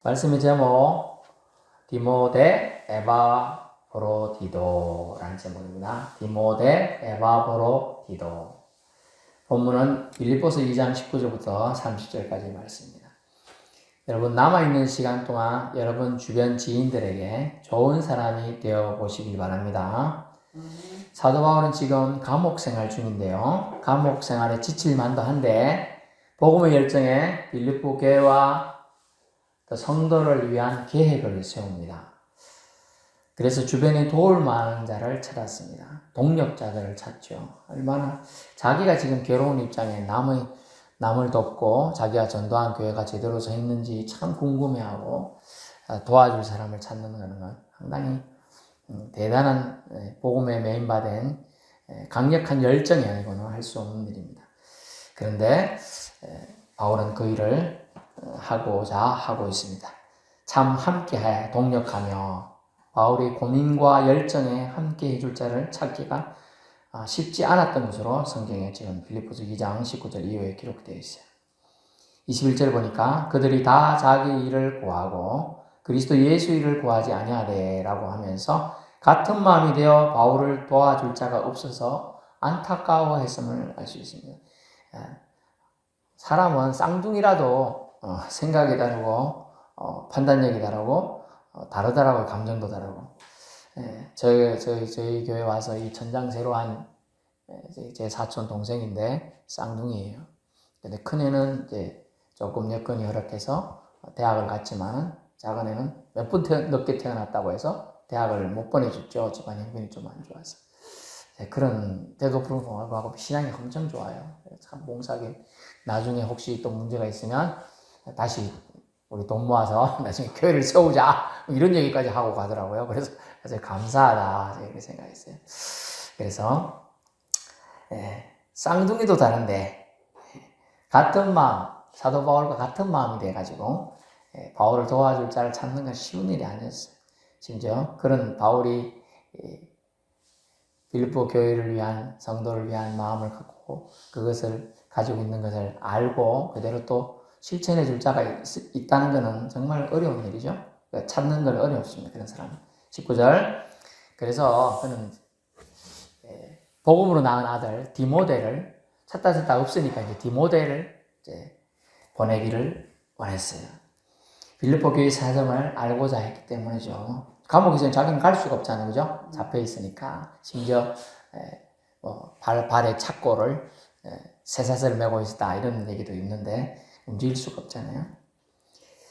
말씀의 제목 디모데 에바브로디도라는 제목입니다. 디모데 에바브로디도. 본문은 빌립보서 2장 19절부터 30절까지 말씀입니다. 여러분, 남아있는 시간 동안 여러분 주변 지인들에게 좋은 사람이 되어 보시길 바랍니다. 사도 바울은 지금 감옥 생활 중인데요. 감옥 생활에 지칠 만도 한데 복음의 열정에 빌립보 교회와 성도를 위한 계획을 세웁니다. 그래서 주변에 도울 만한 자를 찾았습니다. 동력자들을 찾죠. 얼마나 자기가 지금 괴로운 입장에 남을 돕고 자기가 전도한 교회가 제대로 서 있는지 참 궁금해하고 도와줄 사람을 찾는 것은 상당히 대단한 복음에 메인받은 강력한 열정이 아니고는 할 수 없는 일입니다. 그런데 바울은 그 일을 하고자 하고 있습니다. 참 함께해 동력하며 바울의 고민과 열정에 함께 해줄 자를 찾기가 쉽지 않았던 것으로 성경에 지금 빌립보서 2장 19절 이후에 기록되어 있어요. 21절 보니까 그들이 다 자기 일을 구하고 그리스도 예수 일을 구하지 아니하되 라고 하면서 같은 마음이 되어 바울을 도와줄 자가 없어서 안타까워했음을 알 수 있습니다. 사람은 쌍둥이라도 생각이 다르고 판단력이 다르고 다르더라고요. 감정도 다르고. 저희 교회 와서 이 전장세로 한 제 사촌 동생인데 쌍둥이에요. 근데 큰애는 이제 조금 여건이 허락해서 대학을 갔지만 작은 애는 몇 분 늦게 태어났다고 해서 대학을 못 보내줬죠. 집안 형편이 좀 안 좋아서. 그런 데도 불구하고 신앙이 엄청 좋아요. 참 봉사하게 나중에 혹시 또 문제가 있으면 다시 우리 돈 모아서 나중에 교회를 세우자 이런 얘기까지 하고 가더라고요. 그래서 아주 감사하다 이렇게 생각했어요. 그래서 쌍둥이도 다른데 같은 마음, 사도 바울과 같은 마음이 돼가지고 바울을 도와줄 자를 찾는 건 쉬운 일이 아니었어요. 심지어 그런 바울이 빌립보 교회를 위한 성도를 위한 마음을 갖고 그것을 가지고 있는 것을 알고 그대로 또 실천해 줄 자가 있다는 것은 정말 어려운 일이죠. 그러니까 찾는 건 어렵습니다. 그런 사람은. 19절. 그래서 그는 복음으로 낳은 아들 디모데를 찾다 없으니까 이제 디모데를 이제 보내기를 원했어요. 빌립보 교회 사정을 알고자 했기 때문이죠. 감옥에서는 자기는 갈 수가 없잖아요. 그죠? 잡혀 있으니까. 심지어 발에 착고를 쇠사슬을 메고 있었다 이런 얘기도 있는데 움직일 수가 없잖아요.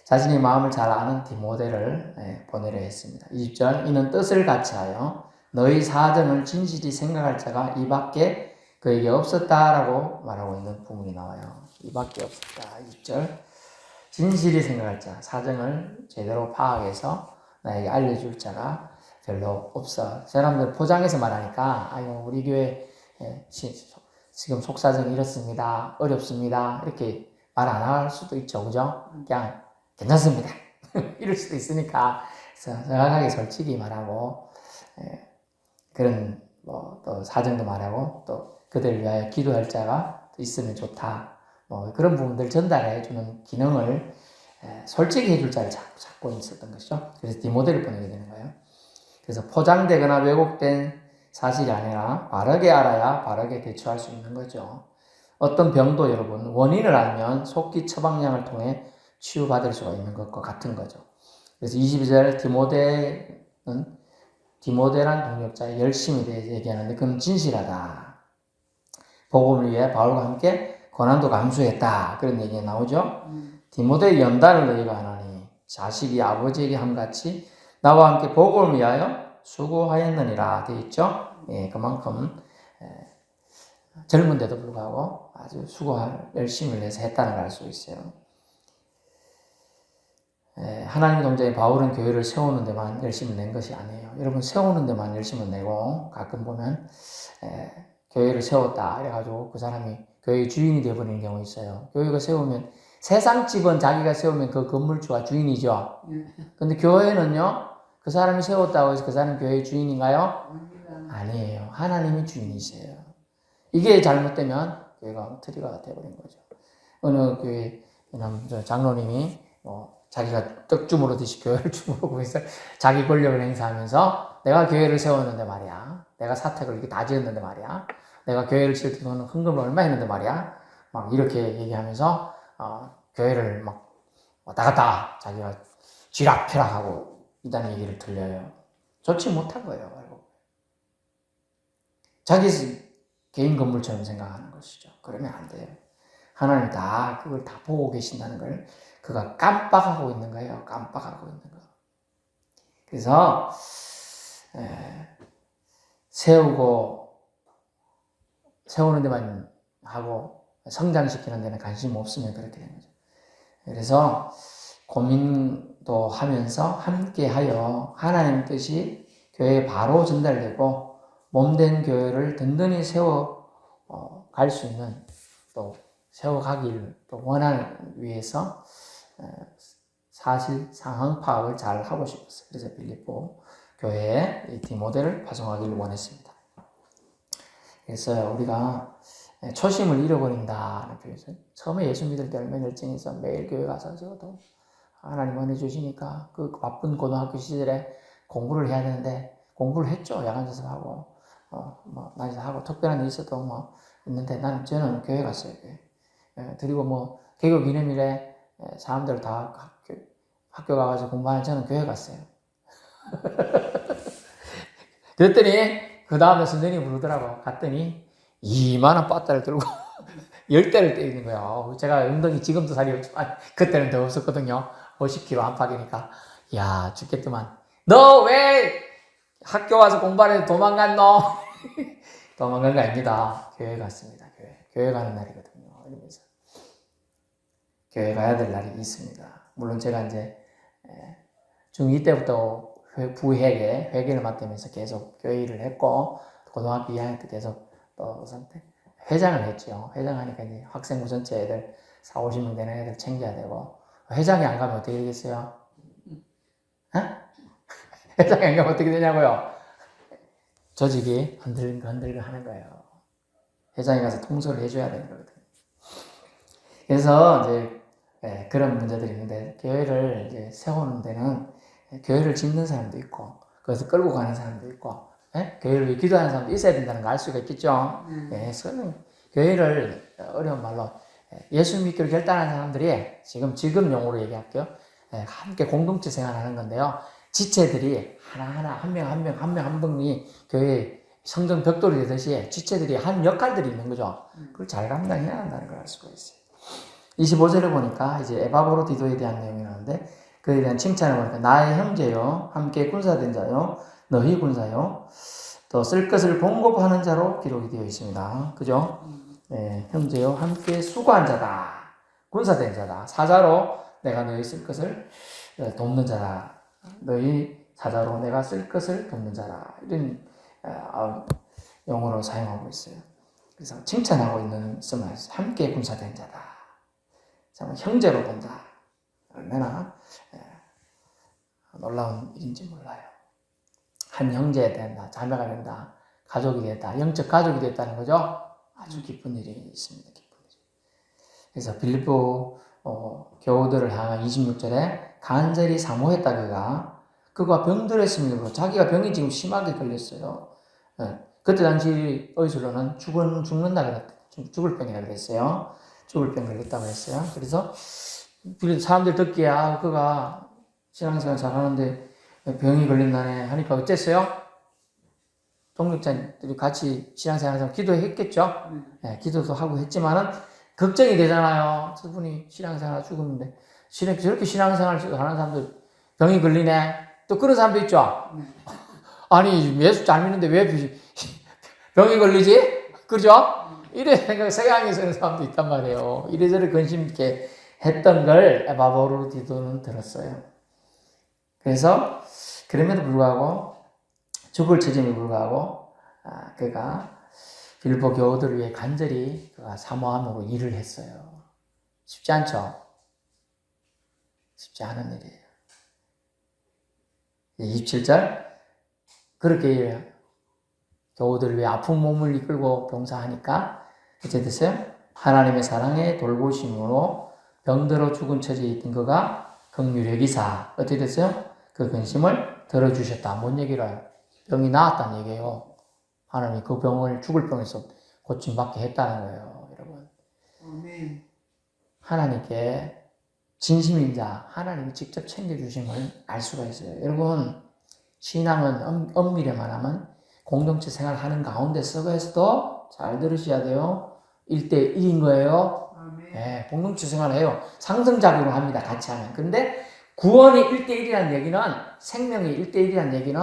자신의 마음을 잘 아는 디모데를 보내려 했습니다. 20절. 이는 뜻을 같이 하여 너희 사정을 진실히 생각할 자가 이밖에 그에게 없었다라고 말하고 있는 부분이 나와요. 이밖에 없었다. 20절. 진실히 생각할 자, 사정을 제대로 파악해서 나에게 알려줄 자가 별로 없어. 사람들 포장해서 말하니까 아유 우리 교회 지금 속사정이 이렇습니다. 어렵습니다. 이렇게 말 안 할 수도 있죠. 그죠? 그냥 괜찮습니다. 이럴 수도 있으니까 정확하게 솔직히 말하고 그런 또 사정도 말하고 또 그들을 위하여 기도할 자가 있으면 좋다. 그런 부분들 전달해 주는 기능을 솔직히 해줄 자를 찾고 있었던 것이죠. 그래서 디모데를 보내게 되는 거예요. 그래서 포장되거나 왜곡된 사실이 아니라 바르게 알아야 바르게 대처할 수 있는 거죠. 어떤 병도 여러분 원인을 알면 속기 처방약을 통해 치유받을 수가 있는 것과 같은 거죠. 그래서 22절 디모데란 동역자의 열심에 대해서 얘기하는데 그는 진실하다. 복음을 위해 바울과 함께 고난도 감수했다. 그런 얘기가 나오죠. 디모데의 연단을 너희가 하나니 자식이 아버지에게 함같이 나와 함께 복음을 위하여 수고하였느니라 되어 있죠. 그만큼 젊은데도 불구하고 아주 열심을 내서 했다는 걸 알 수 있어요. 하나님의 동자인 바울은 교회를 세우는 데만 열심을 낸 것이 아니에요. 여러분 세우는 데만 열심을 내고 가끔 보면 교회를 세웠다 이래가지고 그 사람이 교회의 주인이 되어버리는 경우 있어요. 교회가 세우면 세상 집은 자기가 세우면 그 건물주가 주인이죠. 근데 교회는요 그 사람이 세웠다고 해서 그 사람이 교회의 주인인가요? 아니에요. 하나님이 주인이세요. 이게 잘못되면 교회가 엉터리가 되어버린 거죠. 어느 교회 장로님이 자기가 떡 주무르듯이 교회를 주무르고 있어. 자기 권력을 행사하면서 내가 교회를 세웠는데 말이야. 내가 사택을 이렇게 다 지었는데 말이야. 내가 교회를 지을 때 돈은 헌금을 얼마 했는데 말이야. 막 이렇게 얘기하면서 교회를 막 왔다 갔다 자기가 쥐락펴락하고 이다는 얘기를 들려요. 좋지 못한 거예요. 알고. 자기 개인 건물처럼 생각하는 것이죠. 그러면 안 돼요. 하나님 다 그걸 다 보고 계신다는 걸 그가 깜빡하고 있는 거예요. 깜빡하고 있는 거. 그래서 세우는 데만 하고 성장시키는 데는 관심 없으면 그렇게 되는 거죠. 그래서 고민도 하면서 함께하여 하나님 뜻이 교회에 바로 전달되고 몸된 교회를 든든히 세워 갈 수 있는 또 세워가기를 또 원하는 위해서 사실 상황 파악을 잘 하고 싶었어요. 그래서 빌립보 교회에 이 디모데를 파송하기를 원했습니다. 그래서 우리가 초심을 잃어버린다는 표현이죠. 처음에 예수 믿을 때 얼마나 열정해서 매일 교회 가서 저도 하나님 은혜 주시니까 그 바쁜 고등학교 시절에 공부를 해야 되는데 공부를 했죠. 야간 자습하고 낮에 하고 특별한 일 있어도 뭐 있는데 저는 교회 갔어요. 그리고 개교 기념일에 사람들 다 학교 가가지고 공부하는 저는 교회 갔어요. 그랬더니 그 다음에 선생님이 부르더라고. 갔더니 이만한 빠따를 들고 10대를 때리는 거야. 제가 엉덩이 지금도 살이 없지만 그때는 더 없었거든요. 50kg 안팎이니까 야 죽겠더만. 너 왜 학교 와서 공부하는데 도망갔노? 도망간 거 아닙니다. 교회 갔습니다. 교회 가는 날이거든요. 이러면서 교회 가야 될 날이 있습니다. 물론 제가 이제 중2 때부터 회계를 맡으면서 계속 교회 일을 했고 고등학교 2학년 때 계속 또 회장을 했죠. 회장하니까 이제 학생부 전체 애들 40-50명 되는 애들 챙겨야 되고 회장이 안 가면 어떻게 되겠어요? 회장이 안 가면 어떻게 되냐고요? 조직이 흔들고 하는 거예요. 회장이 가서 통솔을 해줘야 되는 거거든요. 그래서 이제 그런 문제들이 있는데 교회를 이제 세우는 데는 교회를 짓는 사람도 있고 그래서 끌고 가는 사람도 있고 교회를 위해 기도하는 사람도 있어야 된다는 걸 알 수가 있겠죠. 교회를 어려운 말로 예수 믿기로 결단한 사람들이 지금 용어로 얘기할게요. 함께 공동체 생활하는 건데요. 지체들이 하나하나 한 명이 교회 성전 벽돌이 되듯이 지체들이 한 역할들이 있는 거죠. 그걸 잘 감당해야 한다는 걸 알 수가 있어요. 25절을 보니까 이제 에바브로디도에 대한 내용이 나오는데 그에 대한 칭찬을 보니까 나의 형제요 함께 군사된 자요 너희 군사요 또 쓸 것을 공급하는 자로 기록이 되어 있습니다. 그죠? 형제요 함께 수고한 자다. 군사된 자다. 사자로 내가 너희 쓸 것을 돕는 자다. 너희 사자로 내가 쓸 것을 돕는 자라. 이런 용어로 사용하고 있어요. 그래서 칭찬하고 있는 말씀 함께 군사된 자다. 참 형제로 본다. 얼마나 놀라운 일인지 몰라요. 한 형제가 된다, 자매가 된다, 가족이 됐다, 영적 가족이 됐다는 거죠. 아주 기쁜 일이 있습니다. 기쁜 일. 그래서 빌립보 교우들을 향한 26절에 간절히 사모했다 그가 병들었음이므로 자기가 병이 지금 심하게 걸렸어요. 그때 당시 의술로는 죽는다 그랬다. 죽을 병이라 그랬어요. 죽을 병 걸렸다고 했어요. 그래서 사람들 듣기에 그가 신앙생활 잘하는데 병이 걸린다네 하니까 어땠어요? 동력자들이 같이 신앙생활에서 기도했겠죠? 기도도 하고 했지만은 걱정이 되잖아요. 저분이 신앙생활 죽었는데 저렇게 신앙생활 하는 사람들 병이 걸리네. 또 그런 사람도 있죠? 아니 예수 잘 믿는데 왜 병이 걸리지? 그죠? 이래 생각 서양에 서는 사람도 있단 말이에요. 이래저래 관심 있게 했던 걸 에바브로디도는 들었어요. 그래서 그럼에도 불구하고 죽을 처짐에 불구하고 그가 빌립보 교우들을 위해 간절히 그가 사모함으로 일을 했어요. 쉽지 않죠? 쉽지 않은 일이에요. 27절 그렇게 교우들을 위해 아픈 몸을 이끌고 봉사하니까 어째 됐어요? 하나님의 사랑에 돌보심으로 병들어 죽은 처지에 있던 그가 긍휼 여기사 어떻게 됐어요? 그 근심을 들어주셨다. 뭔 얘기를? 병이 나았다는 얘기예요. 하나님이 그 병을 죽을 병에서 고침받게 했다는 거예요, 여러분. 아멘. 하나님께 진심인 자, 하나님이 직접 챙겨주심을 알 수가 있어요. 여러분, 신앙은 엄밀히만 하면 공동체 생활하는 가운데 서에서도 잘 들으셔야 돼요. 1대1인 거예요. 아멘. 네, 공동체 생활을 해요. 상승작용을 합니다. 같이 하면. 근데 구원이 1대1이라는 얘기는, 생명이 1대1이라는 얘기는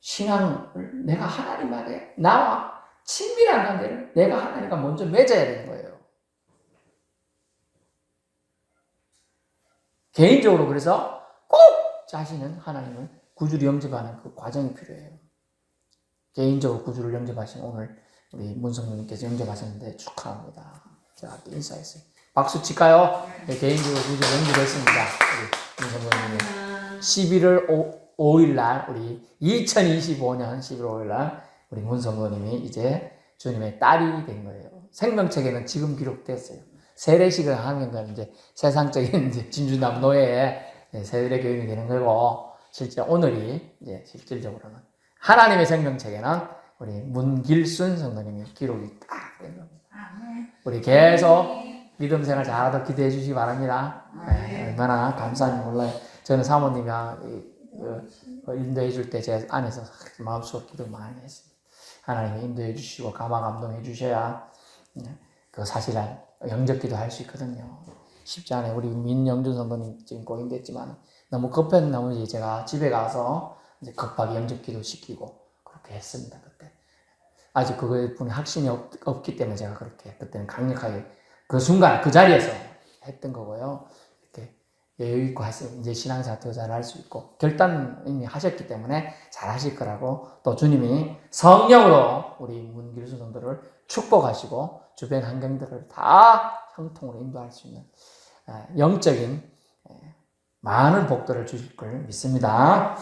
신앙을 내가 하나님 안에 나와 친밀한 관계를 내가 하나님과 먼저 맺어야 되는 거예요. 개인적으로 그래서 꼭 자신은 하나님을 구주로 영접하는 그 과정이 필요해요. 개인적으로 구주를 영접하신 오늘 우리 문성님께서 영접하셨는데 축하합니다. 자, 인사했어요. 박수 칠까요? 네, 개인적으로 구주를 영접했습니다. 우리 문성님이 11월 5일 날 우리 2025년 11월 5일 날 우리 문성님이 이제 주님의 딸이 된 거예요. 생명책에는 지금 기록됐어요. 세례식을 하는 건 이제 세상적인 이제 진주남 노예의 세례 교육이 되는 거고, 실제 오늘이 이제 실질적으로는 하나님의 생명책에는 우리 문길순 성도님이 기록이 딱 된 겁니다. 우리 계속 믿음 생활 잘하도록 기대해 주시기 바랍니다. 네, 얼마나 감사한지 몰라요. 저는 사모님이랑 인도해 줄 때 제 안에서 마음속으로 기도 많이 했습니다. 하나님이 인도해 주시고 감화 감동해 주셔야 그 사실은 영접기도 할 수 있거든요. 쉽지 않아요. 우리 민영준 성도님 지금 고인됐지만 너무 급한 나머지 제가 집에 가서 이제 급하게 영접기도 시키고 그렇게 했습니다. 그때 아직 그거에 분이 확신이 없기 때문에 제가 그렇게 그때는 강력하게 그 순간 그 자리에서 했던 거고요. 이렇게 여유 있고 하세요. 이제 신앙생활 더 잘할 수 있고 결단 이미 하셨기 때문에 잘하실 거라고, 또 주님이 성령으로 우리 문길수 성도를 축복하시고 주변 환경들을 다 형통으로 인도할 수 있는 영적인 많은 복들을 주실 걸 믿습니다.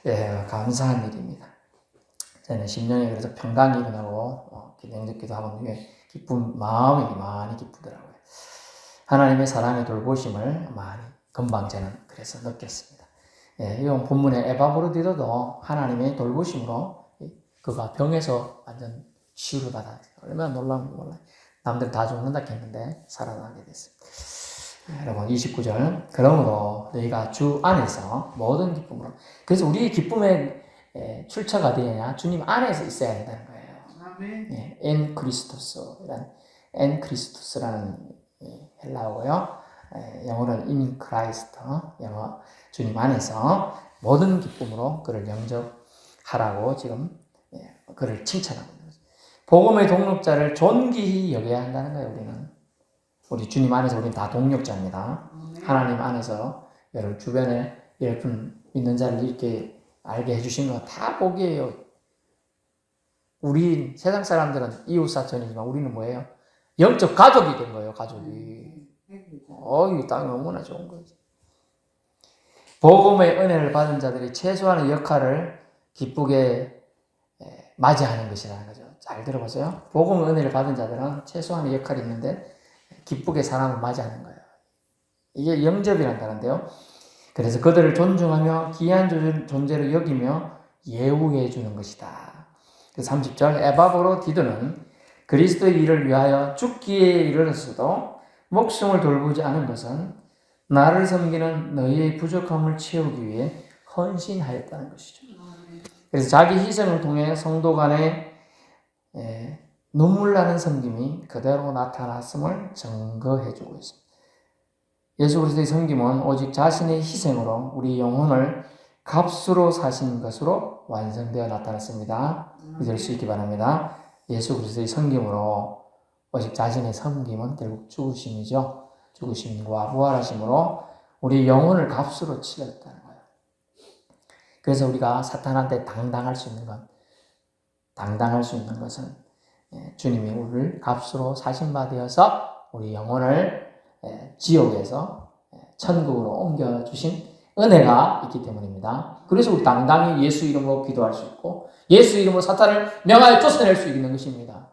예, 감사한 일입니다. 저는 심령에 그래서 평강이 일어나고 영접기도 하고 기쁨, 마음이 많이 기쁘더라고요. 하나님의 사랑의 돌보심을 많이 금방 저는 그래서 느꼈습니다. 예, 이 본문의 에바브로디도도 하나님의 돌보심으로 그가 병에서 완전 치유를 받았어요. 얼마나 놀라운지 몰라요. 남들 다 죽는다 했는데 살아나게 됐습니다. 여러분 29절, 그러므로 너희가 주 안에서 모든 기쁨으로, 그래서 우리의 기쁨의 출처가 어디냐? 주님 안에서 있어야 된다는 거예요. 아멘. 예, 엔 크리스토스라는, 엔 크리스토스라는 헬라어고요. 영어로는 in Christ, 영어 주님 안에서 모든 기쁨으로 그를 영접하라고 지금 그를 칭찬하고 있는 거죠. 복음의 동력자를 존귀히 여겨야 한다는 거예요. 우리 주님 안에서 우리는 다 동력자입니다. 하나님 안에서 여러분 주변에 여러분 믿는 자를 이렇게 알게 해주신 건 다 복이에요. 우리 세상 사람들은 이웃사촌이지만 우리는 뭐예요? 영적 가족이 된 거예요. 가족이. 이 땅이 너무나 좋은 거지. 복음의 은혜를 받은 자들이 최소한의 역할을 기쁘게 맞이하는 것이라는 거죠. 잘 들어보세요. 복음의 은혜를 받은 자들은 최소한의 역할이 있는데 기쁘게 사람을 맞이하는 거예요. 이게 영접이란다는데요. 그래서 그들을 존중하며 귀한 존재로 여기며 예우해 주는 것이다. 30절, 에바브로디도는 그리스도의 일을 위하여 죽기에 이르렀어도 목숨을 돌보지 않은 것은 나를 섬기는 너희의 부족함을 채우기 위해 헌신하였다는 것이죠. 그래서 자기 희생을 통해 성도 간에 눈물 나는 섬김이 그대로 나타났음을 증거해주고 있습니다. 예수 그리스도의 섬김은 오직 자신의 희생으로 우리 영혼을 값으로 사신 것으로 완성되어 나타났습니다. 믿을 수 있기 바랍니다. 예수 그리스도의 섬김으로, 오직 자신의 섬김은 결국 죽으심이죠. 죽으심과 부활하심으로 우리 영혼을 값으로 치렀다는 거예요. 그래서 우리가 사탄한테 당당할 수 있는 것은 주님이 우리를 값으로 사신 바 되어서 우리 영혼을 지옥에서 천국으로 옮겨주신 은혜가 있기 때문입니다. 그래서 우리 당당히 예수 이름으로 기도할 수 있고 예수 이름으로 사탄을 명하여 쫓아낼 수 있는 것입니다.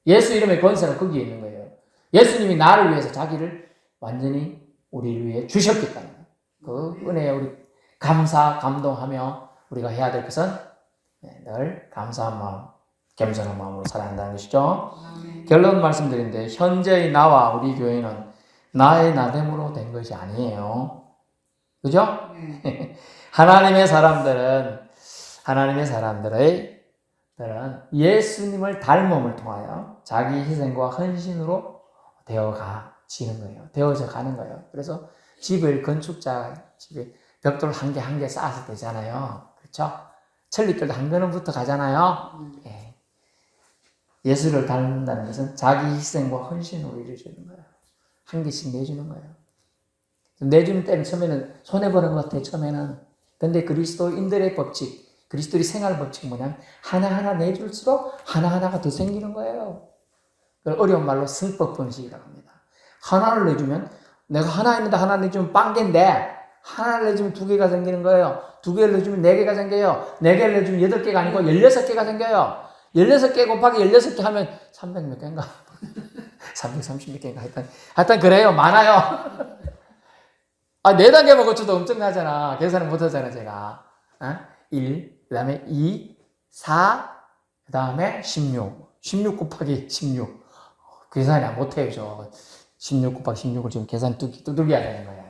예수 이름의 권세가 거기에 있는 거예요. 예수님이 나를 위해서 자기를 완전히 우리를 위해 주셨기 때문에 그 은혜에 우리 감사, 감동하며 우리가 해야 될 것은 늘 감사한 마음, 겸손한 마음으로 살아야 한다는 것이죠. 결론 말씀드린데 현재의 나와 우리 교회는 나의 나됨으로 된 것이 아니에요. 그죠? 하나님의 사람들의 예수님을 닮음을 통하여 자기 희생과 헌신으로 되어지는 거예요. 되어져 가는 거예요. 그래서 집을 집에 벽돌 한 개 한 개 쌓아서 되잖아요. 그렇죠? 천리길도 한 걸음부터 가잖아요. 예. 예수를 닮는다는 것은 자기 희생과 헌신으로 이루어지는 거예요. 한 개씩 내주는 거예요. 내주는 때는 처음에는 손해보는 것 같아요. 처음에는. 근데 그리스도인들의 법칙, 그리스도의 생활 법칙은 뭐냐면 하나하나 내줄수록 하나하나가 더 생기는 거예요. 그걸 어려운 말로 승법 분식이라고 합니다. 하나를 내주면 내가 하나 있는데 하나 내주면 빵개인데 하나를 내주면 2개가 생기는 거예요. 2개를 내주면 4개가 생겨요. 4개를 내주면 8개가 아니고 16개가 생겨요. 16개 곱하기 16개 하면 300 몇 개인가? 330 몇 개인가? 하여튼 그래요. 많아요. 4단계만 고쳐도 엄청나잖아. 계산을 못하잖아, 제가. 1, 그 다음에 2, 4, 그 다음에 16. 16 곱하기 16. 계산이 안 못해요, 저. 16 곱하기 16을 지금 계산 두들겨야 되는 거예요.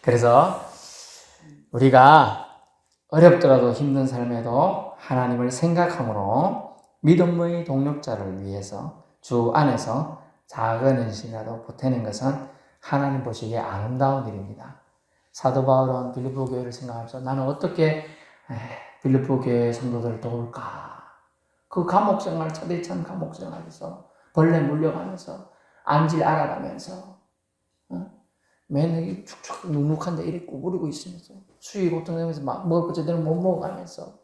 그래서 우리가 어렵더라도 힘든 삶에도 하나님을 생각함으로 믿음의 동력자를 위해서 주 안에서 작은 헌신이라도 보태는 것은 하나님 보시기에 아름다운 일입니다. 사도 바울은 빌립보 교회를 생각하면서 나는 어떻게 빌립보 교회 성도들을 도울까? 그 감옥생활, 차대찬 감옥생활에서 벌레 물려가면서 안질 알아가면서 맨날 축축 눅눅한데 이렇게 구부리고 있으면서 수위 고통되면서 먹을 거 제대로 못 먹어가면서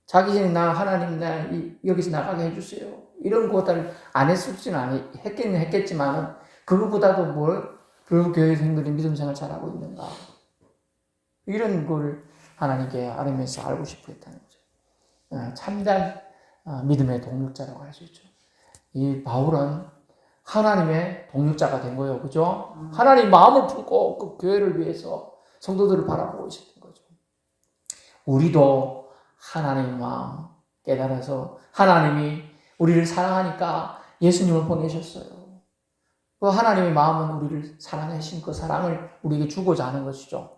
자기 나 하나님 나 여기서 나가게 해주세요. 이런 것들 안 했을지는 했겠지만은 그거보다도 그 교회생들이 믿음 생활 잘하고 있는가 이런 걸 하나님께 아뢰면서 알고 싶어 했다는 거죠. 참된 믿음의 동력자라고 할 수 있죠. 이 바울은 하나님의 동력자가 된 거예요. 그죠? 하나님 마음을 품고 그 교회를 위해서 성도들을 바라보고 있었던 거죠. 우리도 하나님의 마음 깨달아서 하나님이 우리를 사랑하니까 예수님을 보내셨어요. 그 하나님의 마음은 우리를 사랑하신 그 사랑을 우리에게 주고자 하는 것이죠.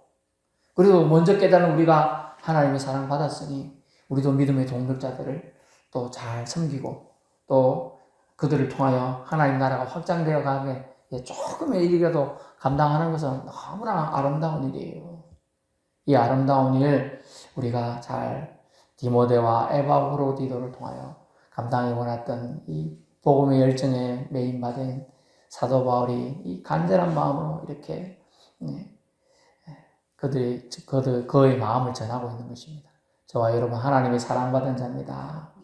그리고 먼저 깨달은 우리가 하나님의 사랑 받았으니 우리도 믿음의 동력자들을 또 잘 섬기고 또 그들을 통하여 하나님 나라가 확장되어 가게 조금의 일이라도 감당하는 것은 너무나 아름다운 일이에요. 이 아름다운 일 우리가 잘 디모데와 에바브로디도를 통하여 감당해 원했던 이 복음의 열정에 메인받은 사도 바울이 이 간절한 마음으로 이렇게 그의 마음을 전하고 있는 것입니다. 저와 여러분 하나님의 사랑받은 자입니다.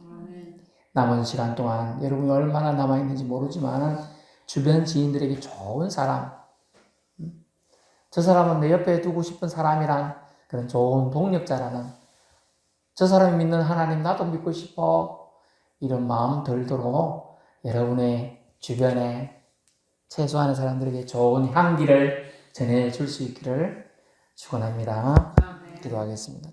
남은 시간 동안 여러분이 얼마나 남아있는지 모르지만 주변 지인들에게 좋은 사람, 저 사람은 내 옆에 두고 싶은 사람이란 그런 좋은 동력자라는 저 사람이 믿는 하나님 나도 믿고 싶어 이런 마음 들도록 여러분의 주변에 최소한의 사람들에게 좋은 향기를 전해줄 수 있기를 축원합니다. 기도하겠습니다.